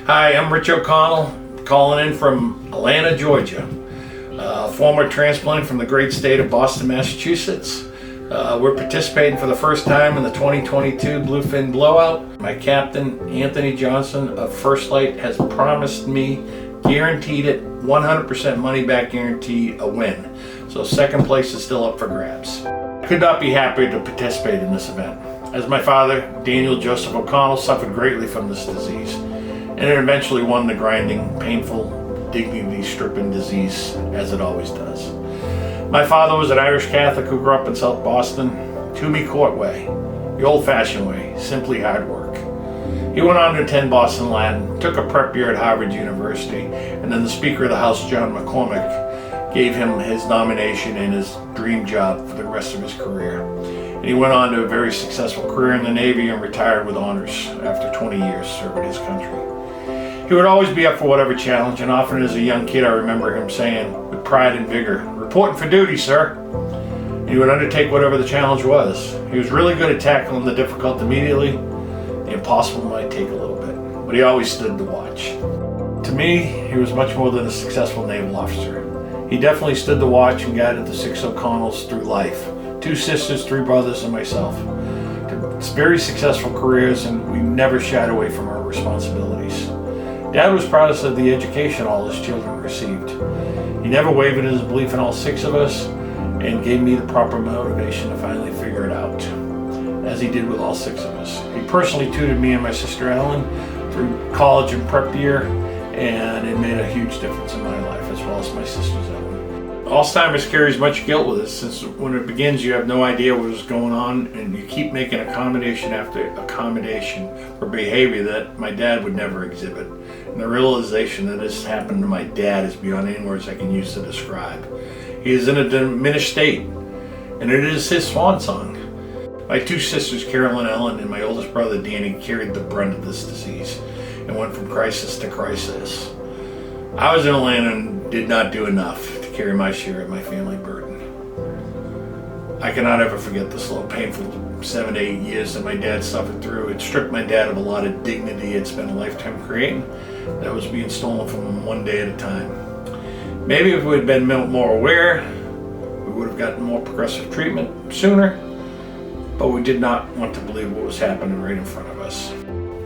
Hi, I'm Rich O'Connell, calling in from Atlanta, Georgia. Former transplant from the great state of Boston, Massachusetts. We're participating for the first time in the 2022 Bluefin Blowout. My captain, Anthony Johnson of First Light, has promised me, guaranteed it, 100% money back guarantee, a win. So second place is still up for grabs. I could not be happier to participate in this event, as my father, Daniel Joseph O'Connell, suffered greatly from this disease, and it eventually won the grinding, painful, dignity-stripping disease, as it always does. My father was an Irish Catholic who grew up in South Boston, Toomey Court way, the old-fashioned way, simply hard work. He went on to attend Boston Latin, took a prep year at Harvard University, and then the Speaker of the House, John McCormick, gave him his nomination and his dream job for the rest of his career. And he went on to a very successful career in the Navy and retired with honors after 20 years serving his country. He would always be up for whatever challenge, and often as a young kid I remember him saying, with pride and vigor, "Reporting for duty, sir." And he would undertake whatever the challenge was. He was really good at tackling the difficult immediately. The impossible might take a little bit, but he always stood to watch. To me, he was much more than a successful naval officer. He definitely stood to watch and guided the 6 O'Connells through life. 2 sisters, 3 brothers, and myself. To very successful careers, and we never shied away from our responsibilities. Dad was proudest of the education all his children received. He never wavered in his belief in all 6 of us, and gave me the proper motivation to finally figure it out, as he did with all 6 of us. He personally tutored me and my sister Ellen through college and prep year, and it made a huge difference in my life, as well as my sister's Ellen. Alzheimer's carries much guilt with it, since when it begins you have no idea what is going on, and you keep making accommodation after accommodation for behavior that my dad would never exhibit. And the realization that this happened to my dad is beyond any words I can use to describe. He is in a diminished state, and it is his swan song. My 2 sisters, Carol and Ellen, and my oldest brother, Danny, carried the brunt of this disease and went from crisis to crisis. I was in Atlanta and did not do enough to carry my share of my family burden. I cannot ever forget the slow, painful 7 to 8 years that my dad suffered through. It stripped my dad of a lot of dignity he had spent a lifetime creating that was being stolen from him one day at a time. Maybe if we had been more aware, we would have gotten more progressive treatment sooner, but we did not want to believe what was happening right in front of us.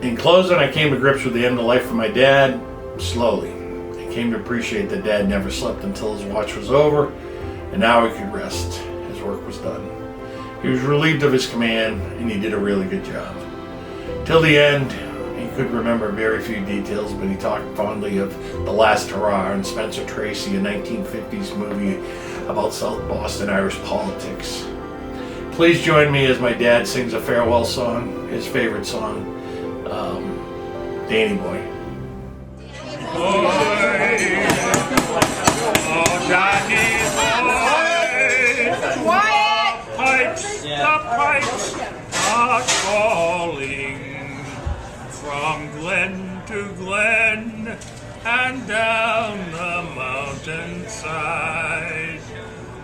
In closing, I came to grips with the end of life for my dad slowly. I came to appreciate that Dad never slept until his watch was over, and now he could rest. His work was done. He was relieved of his command, and he did a really good job. Till the end, he could remember very few details, but he talked fondly of The Last Hurrah and Spencer Tracy, a 1950s movie about South Boston Irish politics. Please join me as my dad sings a farewell song, his favorite song, Danny Boy. Boy, oh Danny boy, pipes, the pipes are calling from glen to glen and down the mountainside.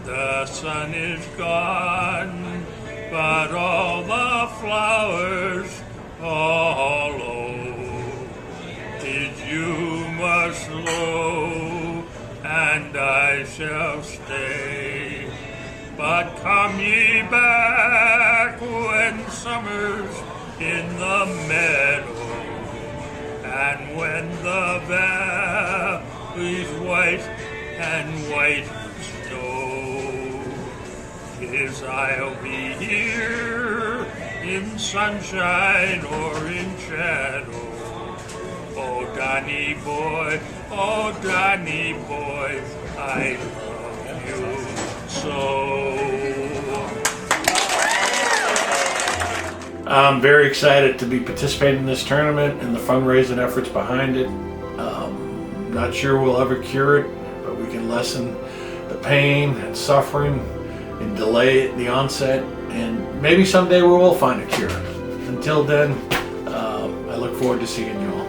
The sun is gone, but all the flowers hollow. Did you must know, and I shall stay. But come ye back when summer's in the meadow, and when the valley's white and white with snow. 'Tis I'll be here in sunshine or in shadow. Oh Danny boy, I love you so. I'm very excited to be participating in this tournament and the fundraising efforts behind it. Not sure we'll ever cure it, but we can lessen the pain and suffering and delay the onset, and maybe someday we will find a cure. Until then, I look forward to seeing you all.